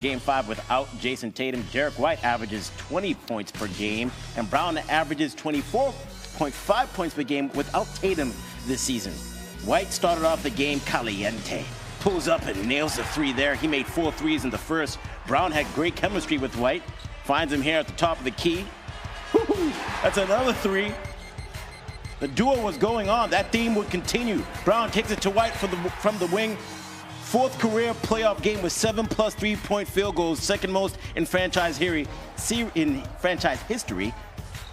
Game 5 without Jason Tatum. Derek White averages 20 points per game, and Brown averages 24.5 points per game without Tatum this season. White started off the game caliente. Pulls up and nails the three there. He made 4 threes in the first. Brown had great chemistry with White. Finds him here at the top of the key. Woo-hoo, that's another three. The duo was going on. That theme would continue. Brown takes it to White from the wing. 4th career playoff game with 7+ 3-point field goals, second most in franchise history.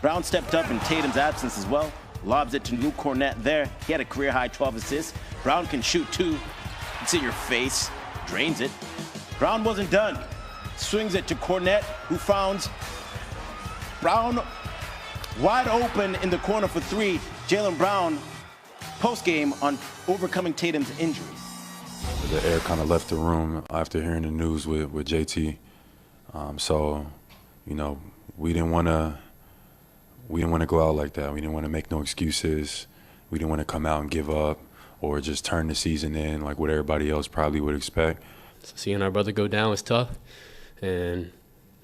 Brown stepped up in Tatum's absence as well. Lobs it to Luke Kornet there. He had a career-high 12 assists. Brown can shoot too. It's in your face. Drains it. Brown wasn't done. Swings it to Kornet, who founds Brown wide open in the corner for 3. Jaylen Brown, post-game on overcoming Tatum's injury. The air kind of left the room after hearing the news with JT. So, you know, we didn't want to go out like that. We didn't want to make no excuses. We didn't want to come out and give up or just turn the season in like what everybody else probably would expect. So seeing our brother go down was tough. And,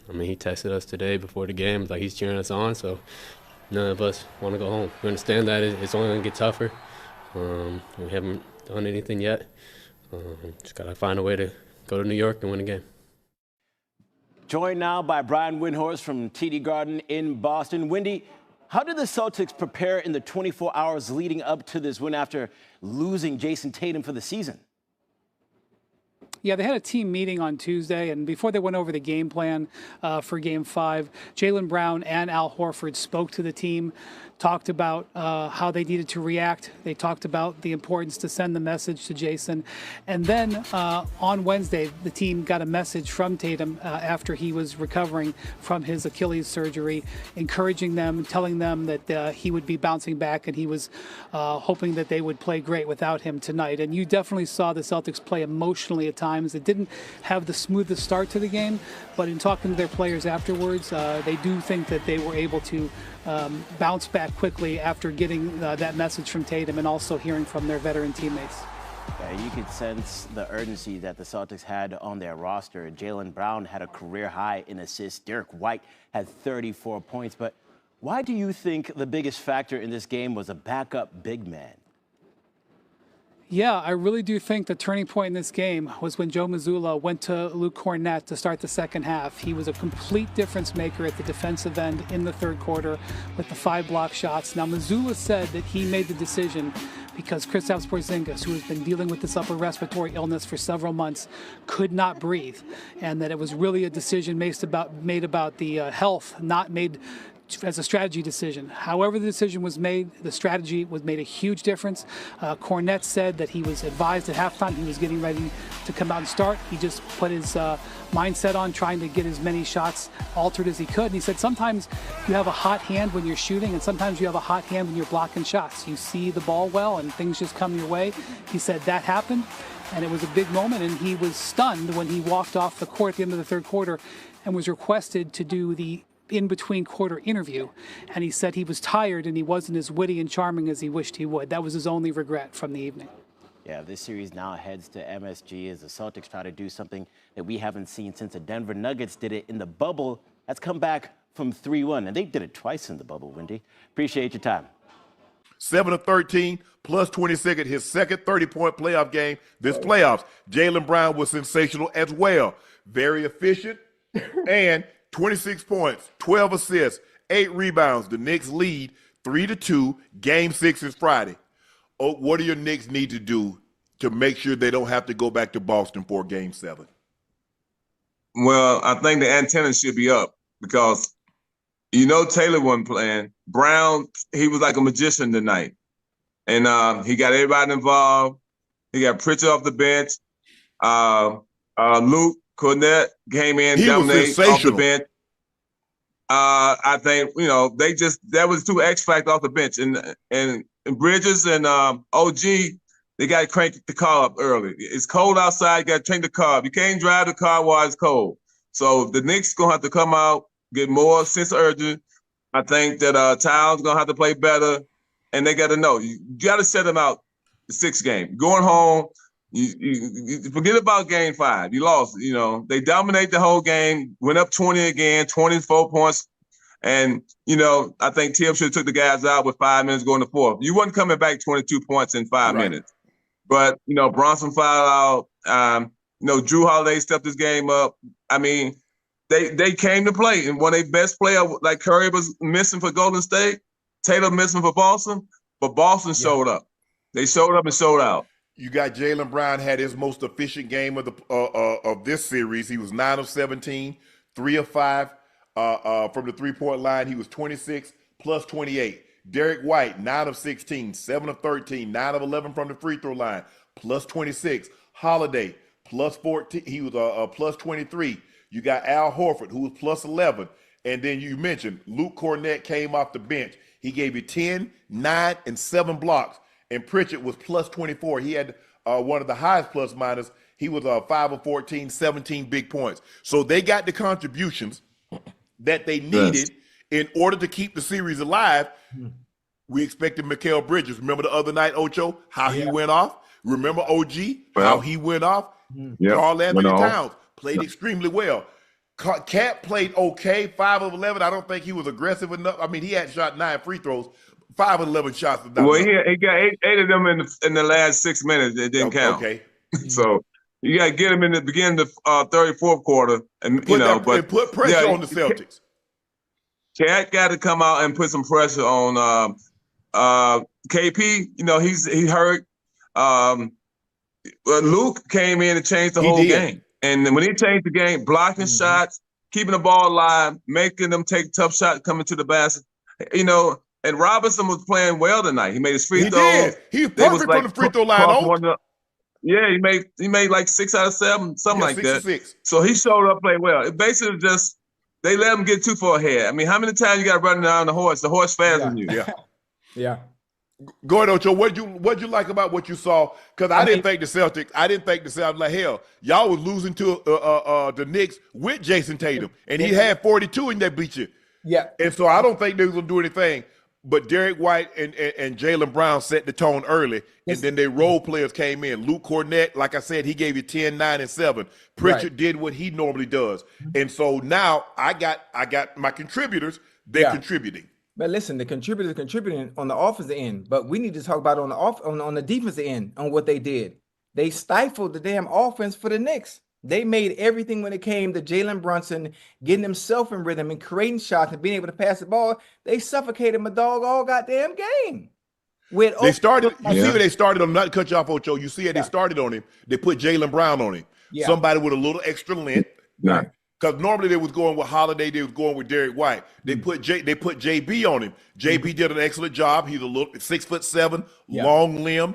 I mean, he texted us today before the game, like he's cheering us on. So none of us want to go home. We understand that it's only going to get tougher. We haven't done anything yet. Just got to find a way to go to New York and win a game. Joined now by Brian Windhorst from TD Garden in Boston. Windy, how did the Celtics prepare in the 24 hours leading up to this win after losing Jason Tatum for the season? Yeah, they had a team meeting on Tuesday, and before they went over the game plan for Game 5, Jaylen Brown and Al Horford spoke to the team, talked about how they needed to react. They talked about the importance to send the message to Jason. And then on Wednesday, the team got a message from Tatum after he was recovering from his Achilles surgery, encouraging them, telling them that he would be bouncing back, and he was hoping that they would play great without him tonight. And you definitely saw the Celtics play emotionally at times. It didn't have the smoothest start to the game, but in talking to their players afterwards, they do think that they were able to bounce back quickly after getting that message from Tatum and also hearing from their veteran teammates. Yeah, you could sense the urgency that the Celtics had on their roster. Jaylen Brown had a career high in assists. Derek White had 34 points. But why do you think the biggest factor in this game was a backup big man? Yeah, I really do think the turning point in this game was when Joe Mazzulla went to Luke Kornet to start the second half. He was a complete difference maker at the defensive end in the third quarter with the 5 block shots. Now, Mazzulla said that he made the decision because Kristaps Porzingis, who has been dealing with this upper respiratory illness for several months, could not breathe, and that it was really a decision made about the health, not made as a strategy decision. However the decision was made, the strategy made a huge difference. Kornet said that he was advised at halftime he was getting ready to come out and start. He just put his mindset on trying to get as many shots altered as he could. And he said sometimes you have a hot hand when you're shooting, and sometimes you have a hot hand when you're blocking shots. You see the ball well and things just come your way. He said that happened, and it was a big moment, and he was stunned when he walked off the court at the end of the third quarter and was requested to do the in-between quarter interview, and he said he was tired and he wasn't as witty and charming as he wished he would. That was his only regret from the evening. Yeah, this series now heads to MSG as the Celtics try to do something that we haven't seen since the Denver Nuggets did it in the bubble. That's come back from 3-1, and they did it twice in the bubble, Windy. Appreciate your time. 7-13 plus 22nd, his second 30-point playoff game this playoffs. Jaylen Brown was sensational as well. Very efficient and 26 points, 12 assists, 8 rebounds. The Knicks lead 3-2. Game 6 is Friday. Oh, what do your Knicks need to do to make sure they don't have to go back to Boston for Game 7? Well, I think the antenna should be up because, you know, Taylor wasn't playing. Brown, he was like a magician tonight. And he got everybody involved. He got Pritchard off the bench. Luke Kornet came in, dominated off the bench. I think, you know, that was 2 X factors off the bench. And Bridges and OG, they got to crank the car up early. It's cold outside, you got to crank the car up. You can't drive the car while it's cold. So the Knicks going to have to come out, get more sense of urgency. I think that Towns going to have to play better. And they got to know, you got to set them out the 6th game. Going home, You forget about game 5. You lost. You know, they dominate the whole game, went up 20 again, 24 points. And, you know, I think Tim should have took the guys out with 5 minutes going to 4th. You wasn't coming back 22 points in 5 minutes. But, you know, Bronson fouled out. You know, Drew Holiday stepped his game up. I mean, they came to play. And one of their best players, like Curry was missing for Golden State, Tatum missing for Boston, but Boston showed up. They showed up and showed out. You got Jaylen Brown had his most efficient game of this series. He was 9 of 17, 3 of 5 from the three-point line. He was 26 plus 28. Derek White, 9 of 16, 7 of 13, 9 of 11 from the free throw line, plus 26. Holiday, plus 14. He was plus 23. You got Al Horford, who was plus 11. And then you mentioned Luke Cornett came off the bench. He gave you 10, 9, and 7 blocks. And Pritchard was plus 24. He had one of the highest plus minus. He was 5 of 14, 17 big points. So they got the contributions that they needed in order to keep the series alive. We expected Mikal Bridges. Remember the other night, Ocho, how he went off? Remember OG, how he went off? Karl Anthony Towns played extremely well. Cat played okay, 5 of 11. I don't think he was aggressive enough. I mean, he had shot 9 free throws. 5 of 11 shots. Well, he got eight of them in the last 6 minutes. It didn't count. Okay. So you got to get him in the beginning of the third and fourth quarter, and put pressure on the Celtics. Cat got to come out and put some pressure on KP. You know, he hurt. Luke came in and changed the whole game, and when he changed the game, blocking shots, keeping the ball alive, making them take tough shots coming to the basket. You know. And Robinson was playing well tonight. He made his free throws. He was perfect from the free throw line. Yeah, he made like 6 out of 7, something like that. 6. So he showed up playing well. It basically just they let him get too far ahead. I mean, how many times you got running down the horse? The horse faster than you. Yeah. Go ahead, Ocho. What'd you like about what you saw? Because I didn't think the Celtics. Like hell, y'all was losing to the Knicks with Jason Tatum, and he had 42 in that bleacher. Yeah. And so I don't think they was gonna do anything. But Derek White and Jaylen Brown set the tone early, and then their role players came in. Luke Cornett, like I said, he gave you 10, 9, and 7. Pritchard did what he normally does. And so now I got my contributors, they're contributing. But listen, the contributors contributing on the offensive end, but we need to talk about it on the defensive end on what they did. They stifled the damn offense for the Knicks. They made everything when it came to Jalen Brunson getting himself in rhythm and creating shots and being able to pass the ball. They suffocated my dog all goddamn game. They started. You see where they started on. Not to cut you off, Ocho. You see how they started on him. They put Jaylen Brown on him. Yeah. Somebody with a little extra length. Because normally they was going with Holiday. They was going with Derek White. They put JB on him. JB did an excellent job. He's a little 6'7", long limb.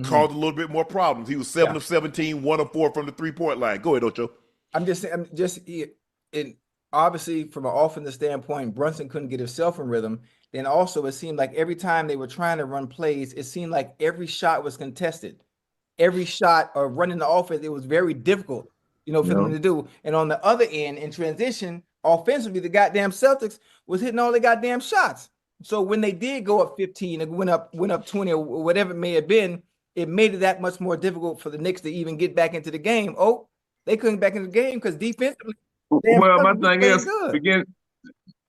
Caused a little bit more problems. He was 7 of 17, 1 of 4 from the three-point line. Go ahead, Ocho. I'm just obviously from an offensive standpoint, Brunson couldn't get himself in rhythm. Then also it seemed like every time they were trying to run plays, it seemed like every shot was contested. Every shot or running the offense, it was very difficult, for them to do. And on the other end, in transition, offensively, the goddamn Celtics was hitting all the goddamn shots. So when they did go up 15 and went up 20 or whatever it may have been, it made it that much more difficult for the Knicks to even get back into the game. Oh, they couldn't get back into the game because defensively. Well, my thing is,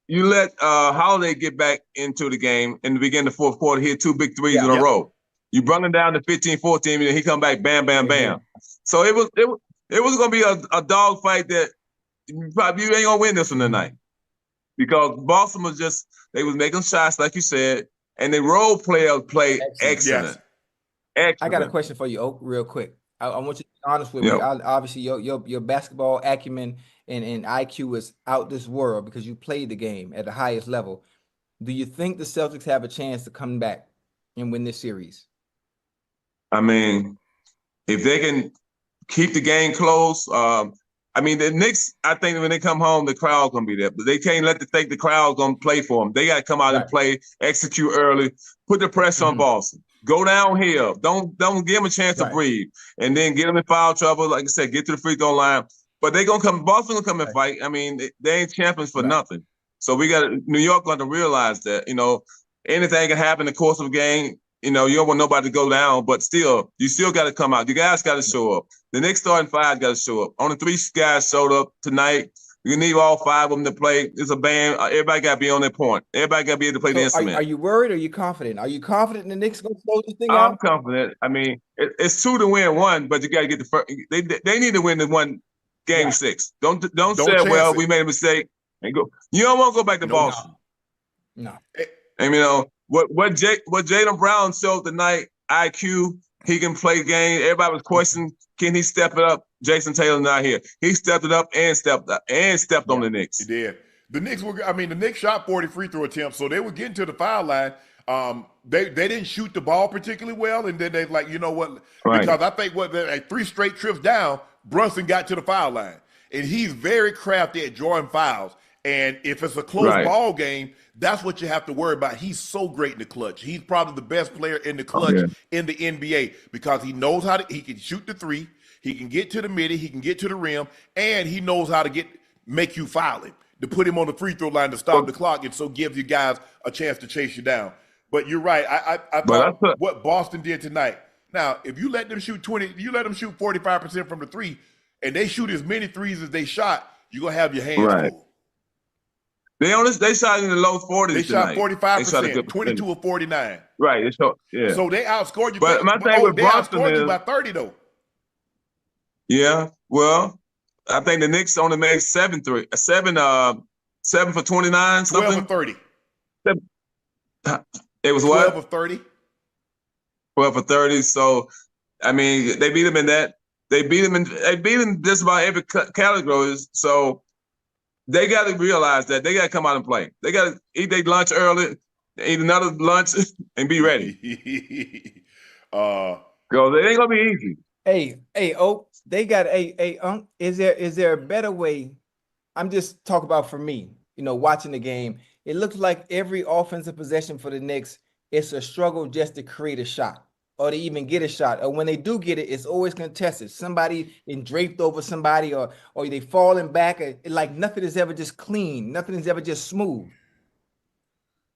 you let Holiday get back into the game in the beginning of the fourth quarter. He had 2 big threes in a row. You brought him down to 15-14, and he come back, bam, bam, bam. So it was going to be a dog fight that you ain't going to win this one tonight because Boston was they was making shots like you said, and the role players played excellent. Yes. I got a question for you, Oak, real quick. I want you to be honest with me. Obviously, your basketball acumen and IQ is out this world because you played the game at the highest level. Do you think the Celtics have a chance to come back and win this series? I mean, if they can keep the game close, the Knicks, I think when they come home, the crowd's going to be there. But they can't the crowd's going to play for them. They got to come out and play, execute early, put the pressure on Boston. Go downhill. Don't give them a chance to breathe. And then get them in foul trouble. Like I said, get to the free throw line. But they're going to come. Boston going to come and fight. I mean, they ain't champions for nothing. So we got New York going to realize that, anything can happen in the course of a game. you don't want nobody to go down, but still, you still got to come out. You guys got to show up. The Knicks starting five got to show up. Only 3 guys showed up tonight. You need all 5 of them to play. It's a band. Everybody got to be on their point. Everybody got to be able to play the instrument. Are you worried or are you confident? Are you confident the Knicks going to close this thing I'm out? confident. I mean, it's 2 to win 1, but you got to get the first. They need to win the one game 6. Don't say, well, we made a mistake and go. You don't want to go back to Boston. No. And what Jaylen Brown showed tonight, IQ, he can play game. Everybody was questioning, can he step it up? Jason Taylor not here. He stepped it up and stepped on the Knicks. He did. The Knicks shot 40 free throw attempts, so they were getting to the foul line. They didn't shoot the ball particularly well, and then they like, you know what? Right. Because I think 3 straight trips down, Brunson got to the foul line, and he's very crafty at drawing fouls. And if it's a close ball game, that's what you have to worry about. He's so great in the clutch. He's probably the best player in the clutch in the NBA because he knows he can shoot the 3, he can get to the midi, he can get to the rim, and he knows how to make you foul him, to put him on the free throw line to stop the clock, and so gives you guys a chance to chase you down. But you're right. I thought what Boston did tonight. Now, if you let them shoot 45% from the 3, and they shoot as many threes as they shot, you're gonna have your hands full. They shot in the low 40s. They shot 45%, 22 percentage. of 49. Right. So they outscored you. But my thing with Boston is, you by 30 though. Yeah. Well, I think the Knicks only made 7 for 29. 12 of 30. It was 12 of 30. 12 for 30. So, I mean, they beat them in that. They beat them just about every category. So they got to realize that they got to come out and play. They got to eat their lunch early, eat another lunch, and be ready. Because it ain't gonna be easy. Hey, they got is there a better way? I'm just talking about for me, watching the game. It looks like every offensive possession for the Knicks, it's a struggle just to create a shot or to even get a shot. Or when they do get it, it's always contested. Somebody draped over somebody or they falling back. Like nothing is ever just clean. Nothing is ever just smooth.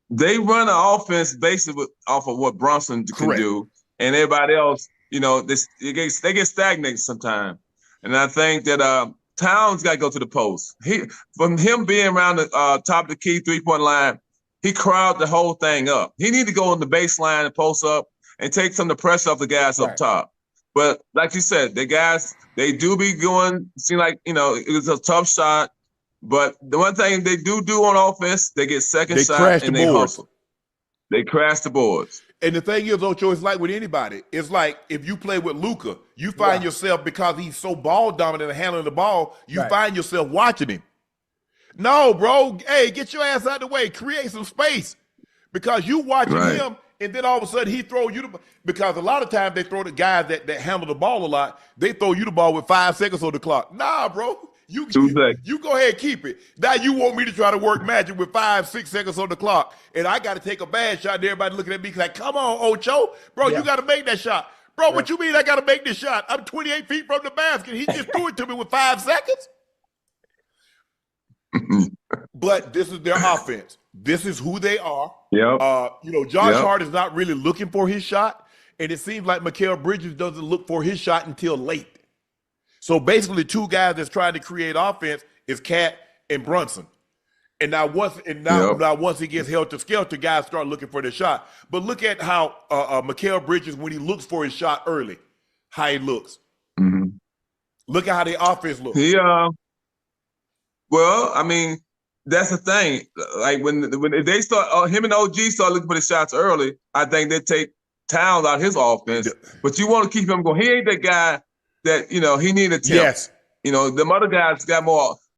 They run an offense basically off of what Brunson can do. And everybody else, they get stagnated sometimes. And I think that Towns got to go to the post. From him being around the top of the key 3-point line, he crowded the whole thing up. He need to go on the baseline and post up and take some of the pressure off the guys up top. But like you said, the guys, they do be going, seem like, it was a tough shot. But the one thing they do on offense, they get second shot and they hustle. They crash the boards. And the thing is, Ocho, it's like with anybody. It's like if you play with Luka, you find yourself, because he's so ball dominant and handling the ball, you find yourself watching him. No, bro. Hey, get your ass out of the way. Create some space. Because you watching him, and then all of a sudden he throw you the, because a lot of times they throw the guys that handle the ball a lot, they throw you the ball with 5 seconds on the clock. Nah, bro. You go ahead and keep it. Now you want me to try to work magic with 5-6 seconds on the clock, and I got to take a bad shot, and everybody looking at me like, come on, Ocho. Bro, you got to make that shot. Bro, what you mean I got to make this shot? I'm 28 feet from the basket. He just threw it to me with 5 seconds. But this is their offense. This is who they are. Josh Hart is not really looking for his shot, and it seems like Mikal Bridges doesn't look for his shot until late. So basically, 2 guys that's trying to create offense is Cat and Brunson. And now once he gets held to skelter, guys start looking for the shot. But look at how Mikal Bridges, when he looks for his shot early, how he looks. Mm-hmm. Look at how the offense looks. Well, I mean, that's the thing. Like when they start, him and OG start looking for the shots early, I think they take Towns out of his offense. But you want to keep him going. He ain't that guy that, he need a tip. Yes. Them other guys got more